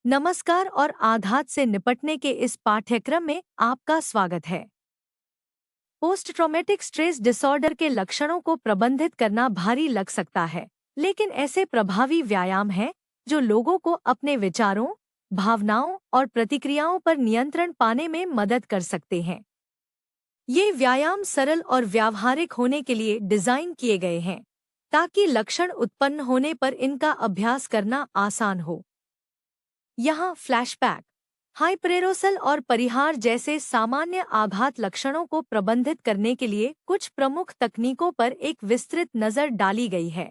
नमस्कार और आघात से निपटने के इस पाठ्यक्रम में आपका स्वागत है। पोस्ट ट्रॉमेटिक स्ट्रेस डिसऑर्डर के लक्षणों को प्रबंधित करना भारी लग सकता है, लेकिन ऐसे प्रभावी व्यायाम हैं जो लोगों को अपने विचारों, भावनाओं और प्रतिक्रियाओं पर नियंत्रण पाने में मदद कर सकते हैं। ये व्यायाम सरल और व्यावहारिक होने के लिए डिजाइन किए गए हैं, ताकि लक्षण उत्पन्न होने पर इनका अभ्यास करना आसान हो। यहाँ फ्लैशबैक, हाइपरेरोसल और परिहार जैसे सामान्य आघात लक्षणों को प्रबंधित करने के लिए कुछ प्रमुख तकनीकों पर एक विस्तृत नज़र डाली गई है।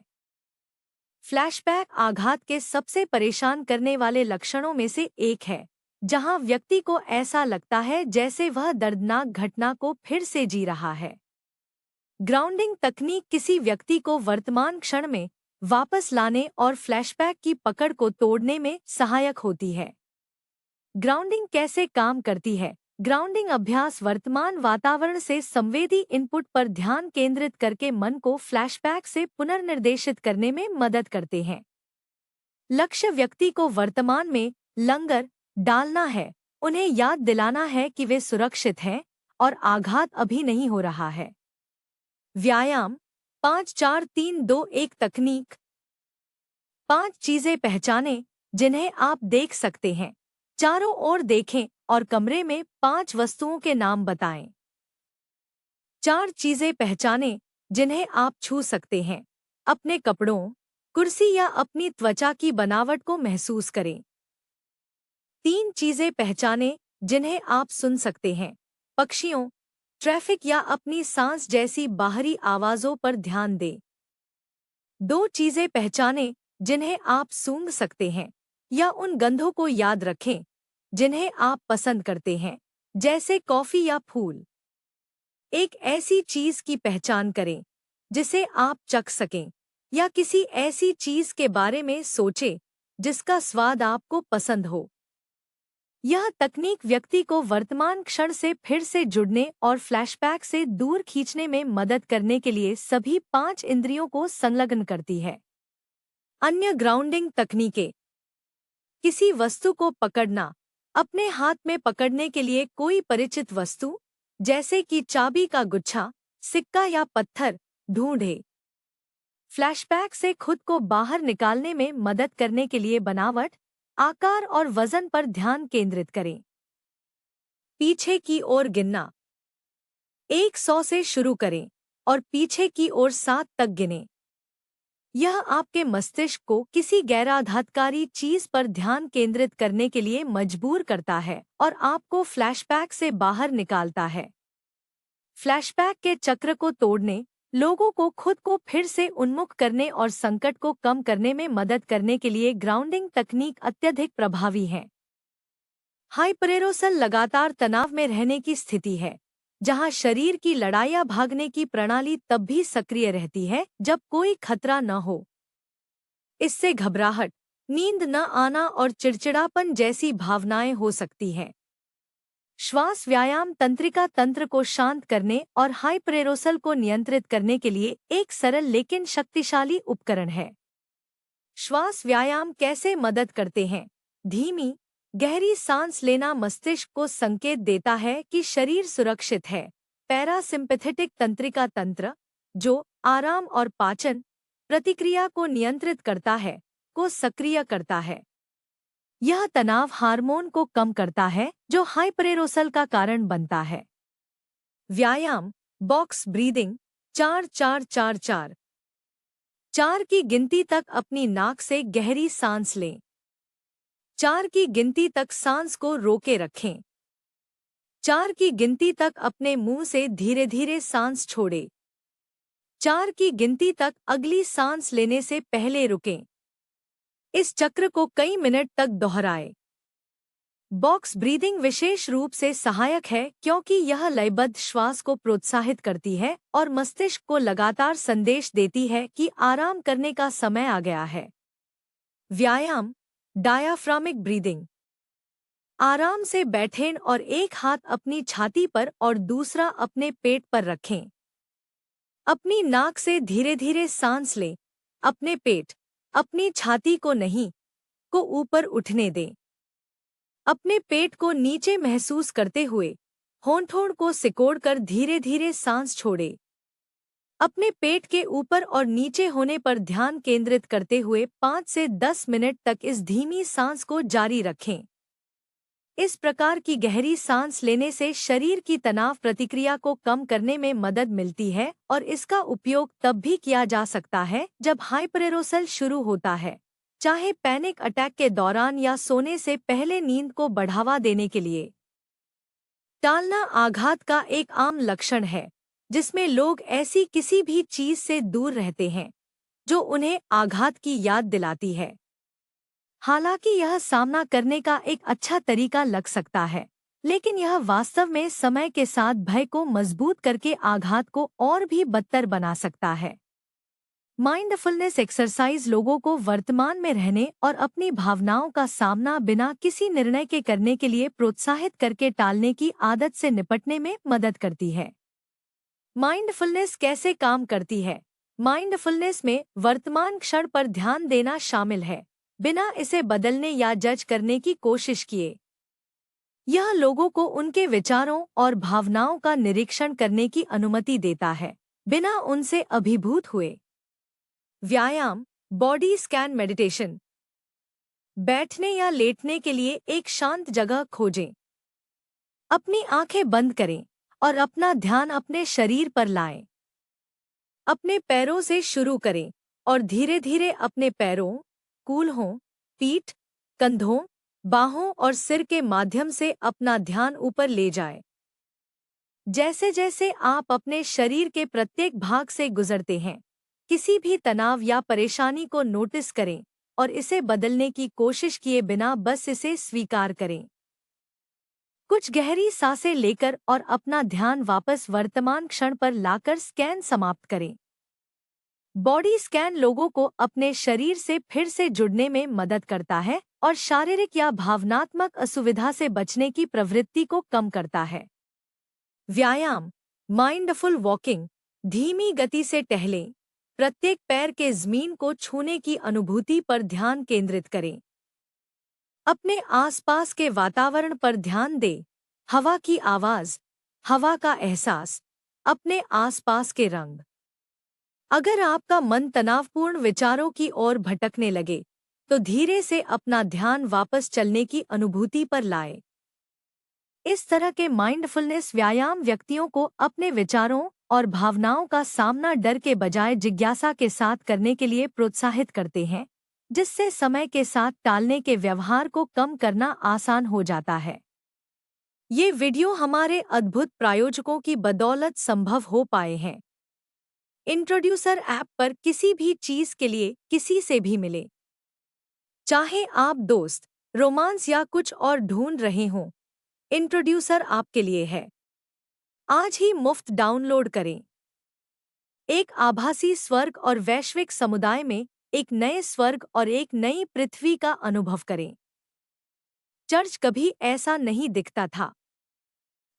फ्लैशबैक आघात के सबसे परेशान करने वाले लक्षणों में से एक है, जहां व्यक्ति को ऐसा लगता है जैसे वह दर्दनाक घटना को फिर से जी रहा है। ग्राउंडिंग तकनीक किसी व्यक्ति को वर्तमान क्षण में वापस लाने और फ्लैशबैक की पकड़ को तोड़ने में सहायक होती है। ग्राउंडिंग कैसे काम करती है? ग्राउंडिंग अभ्यास वर्तमान वातावरण से संवेदी इनपुट पर ध्यान केंद्रित करके मन को फ्लैशबैक से पुनर्निर्देशित करने में मदद करते हैं। लक्ष्य व्यक्ति को वर्तमान में लंगर डालना है, उन्हें याद दिलाना है कि वे सुरक्षित हैं और आघात अभी नहीं हो रहा है। व्यायाम 5-4-3-2-1 तकनीक। 5 चीजें पहचानें जिन्हें आप देख सकते हैं। चारों ओर देखें और कमरे में 5 वस्तुओं के नाम बताएं। 4 चीजें पहचानें जिन्हें आप छू सकते हैं। अपने कपड़ों, कुर्सी या अपनी त्वचा की बनावट को महसूस करें। 3 चीजें पहचानें जिन्हें आप सुन सकते हैं। पक्षियों, ट्रैफिक या अपनी सांस जैसी बाहरी आवाज़ों पर ध्यान दें। 2 चीजें पहचानें जिन्हें आप सूंघ सकते हैं या उन गंधों को याद रखें जिन्हें आप पसंद करते हैं, जैसे कॉफ़ी या फूल। एक ऐसी चीज़ की पहचान करें जिसे आप चख सकें या किसी ऐसी चीज़ के बारे में सोचें जिसका स्वाद आपको पसंद हो। यह तकनीक व्यक्ति को वर्तमान क्षण से फिर से जुड़ने और फ्लैशबैक से दूर खींचने में मदद करने के लिए सभी 5 इंद्रियों को संलग्न करती है। अन्य ग्राउंडिंग तकनीकें। किसी वस्तु को पकड़ना। अपने हाथ में पकड़ने के लिए कोई परिचित वस्तु, जैसे कि चाबी का गुच्छा, सिक्का या पत्थर, ढूंढें। फ्लैशबैक से खुद को बाहर निकालने में मदद करने के लिए बनावट, आकार और वजन पर ध्यान केंद्रित करें। पीछे की ओर गिनना। 100 से शुरू करें और पीछे की ओर 7 तक गिनें। यह आपके मस्तिष्क को किसी गैराघातकारी चीज पर ध्यान केंद्रित करने के लिए मजबूर करता है और आपको फ्लैशबैक से बाहर निकालता है। फ्लैशबैक के चक्र को तोड़ने, लोगों को खुद को फिर से उन्मुख करने और संकट को कम करने में मदद करने के लिए ग्राउंडिंग तकनीक अत्यधिक प्रभावी है। हाइपरेरोसल लगातार तनाव में रहने की स्थिति है, जहां शरीर की लड़ाई या भागने की प्रणाली तब भी सक्रिय रहती है जब कोई खतरा न हो। इससे घबराहट, नींद न आना और चिड़चिड़ापन जैसी भावनाएं हो सकती हैं। श्वास व्यायाम तंत्रिका तंत्र को शांत करने और हाइपरेरोसल को नियंत्रित करने के लिए एक सरल लेकिन शक्तिशाली उपकरण है। श्वास व्यायाम कैसे मदद करते हैं? धीमी, गहरी सांस लेना मस्तिष्क को संकेत देता है कि शरीर सुरक्षित है। पैरासिम्पैथेटिक तंत्रिका तंत्र, जो आराम और पाचन प्रतिक्रिया को नियंत्रित करता है, को सक्रिय करता है। यह तनाव हार्मोन को कम करता है, जो हाइपरेरोसल का कारण बनता है। व्यायाम बॉक्स ब्रीदिंग। 4-4-4-4। 4 की गिनती तक अपनी नाक से गहरी सांस लें। 4 की गिनती तक सांस को रोके रखें। 4 की गिनती तक अपने मुंह से धीरे धीरे सांस छोड़ें। 4 की गिनती तक अगली सांस लेने से पहले रुकें। इस चक्र को कई मिनट तक दोहराएं। बॉक्स ब्रीदिंग विशेष रूप से सहायक है क्योंकि यह लयबद्ध श्वास को प्रोत्साहित करती है और मस्तिष्क को लगातार संदेश देती है कि आराम करने का समय आ गया है। व्यायाम डायाफ्रामिक ब्रीदिंग। आराम से बैठें और एक हाथ अपनी छाती पर और दूसरा अपने पेट पर रखें। अपनी नाक से धीरे धीरे सांस लें। अपने पेट, अपनी छाती को नहीं, को ऊपर उठने दें। अपने पेट को नीचे महसूस करते हुए होंठ को सिकोड़कर धीरे धीरे सांस छोड़े। अपने पेट के ऊपर और नीचे होने पर ध्यान केंद्रित करते हुए 5 से 10 मिनट तक इस धीमी सांस को जारी रखें। इस प्रकार की गहरी सांस लेने से शरीर की तनाव प्रतिक्रिया को कम करने में मदद मिलती है और इसका उपयोग तब भी किया जा सकता है जब हाइपरेरोसल शुरू होता है, चाहे पैनिक अटैक के दौरान या सोने से पहले नींद को बढ़ावा देने के लिए। टालना आघात का एक आम लक्षण है जिसमें लोग ऐसी किसी भी चीज से दूर रहते हैं जो उन्हें आघात की याद दिलाती है। हालांकि यह सामना करने का एक अच्छा तरीका लग सकता है, लेकिन यह वास्तव में समय के साथ भय को मजबूत करके आघात को और भी बदतर बना सकता है। माइंडफुलनेस एक्सरसाइज लोगों को वर्तमान में रहने और अपनी भावनाओं का सामना बिना किसी निर्णय के करने के लिए प्रोत्साहित करके टालने की आदत से निपटने में मदद करती है। माइंडफुलनेस कैसे काम करती है? माइंडफुलनेस में वर्तमान क्षण पर ध्यान देना शामिल है, बिना इसे बदलने या जज करने की कोशिश किए। यह लोगों को उनके विचारों और भावनाओं का निरीक्षण करने की अनुमति देता है, बिना उनसे अभिभूत हुए। व्यायाम, बॉडी स्कैन मेडिटेशन। बैठने या लेटने के लिए एक शांत जगह खोजें। अपनी आंखें बंद करें और अपना ध्यान अपने शरीर पर लाएं। अपने पैरों से शुरू करें और धीरे धीरे अपने पैरों, कूल्हों, पीठ, कंधों, बाहों और सिर के माध्यम से अपना ध्यान ऊपर ले जाएं। जैसे जैसे आप अपने शरीर के प्रत्येक भाग से गुजरते हैं, किसी भी तनाव या परेशानी को नोटिस करें और इसे बदलने की कोशिश किए बिना बस इसे स्वीकार करें। कुछ गहरी सांसें लेकर और अपना ध्यान वापस वर्तमान क्षण पर लाकर स्कैन समाप्त करें। बॉडी स्कैन लोगों को अपने शरीर से फिर से जुड़ने में मदद करता है और शारीरिक या भावनात्मक असुविधा से बचने की प्रवृत्ति को कम करता है। व्यायाम, माइंडफुल वॉकिंग। धीमी गति से टहलें। प्रत्येक पैर के ज़मीन को छूने की अनुभूति पर ध्यान केंद्रित करें। अपने आसपास के वातावरण पर ध्यान दें। हवा की आवाज़, हवा का एहसास, अपने आसपास के रंग। अगर आपका मन तनावपूर्ण विचारों की ओर भटकने लगे, तो धीरे से अपना ध्यान वापस चलने की अनुभूति पर लाएं। इस तरह के माइंडफुलनेस व्यायाम व्यक्तियों को अपने विचारों और भावनाओं का सामना डर के बजाय जिज्ञासा के साथ करने के लिए प्रोत्साहित करते हैं, जिससे समय के साथ टालने के व्यवहार को कम करना आसान हो जाता है। ये वीडियो हमारे अद्भुत प्रायोजकों की बदौलत संभव हो पाए हैं। इंट्रोड्यूसर ऐप पर किसी भी चीज के लिए किसी से भी मिले। चाहे आप दोस्त, रोमांस या कुछ और ढूंढ रहे हों, इंट्रोड्यूसर आपके लिए है। आज ही मुफ्त डाउनलोड करें। एक आभासी स्वर्ग और वैश्विक समुदाय में एक नए स्वर्ग और एक नई पृथ्वी का अनुभव करें। चर्च कभी ऐसा नहीं दिखता था।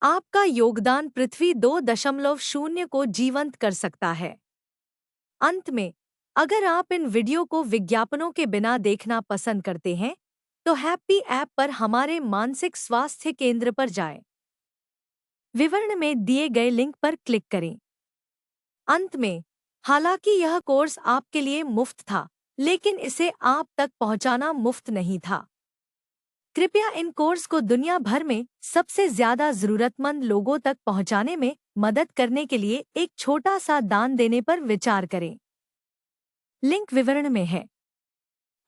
आपका योगदान पृथ्वी 2.0 को जीवंत कर सकता है। अंत में, अगर आप इन वीडियो को विज्ञापनों के बिना देखना पसंद करते हैं, तो हैप्पी ऐप पर हमारे मानसिक स्वास्थ्य केंद्र पर जाएं। विवरण में दिए गए लिंक पर क्लिक करें। अंत में, हालांकि यह कोर्स आपके लिए मुफ्त था, लेकिन इसे आप तक पहुंचाना मुफ्त नहीं था। कृपया इन कोर्स को दुनिया भर में सबसे ज्यादा जरूरतमंद लोगों तक पहुंचाने में मदद करने के लिए एक छोटा सा दान देने पर विचार करें। लिंक विवरण में है।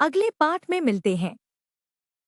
अगले पाठ में मिलते हैं।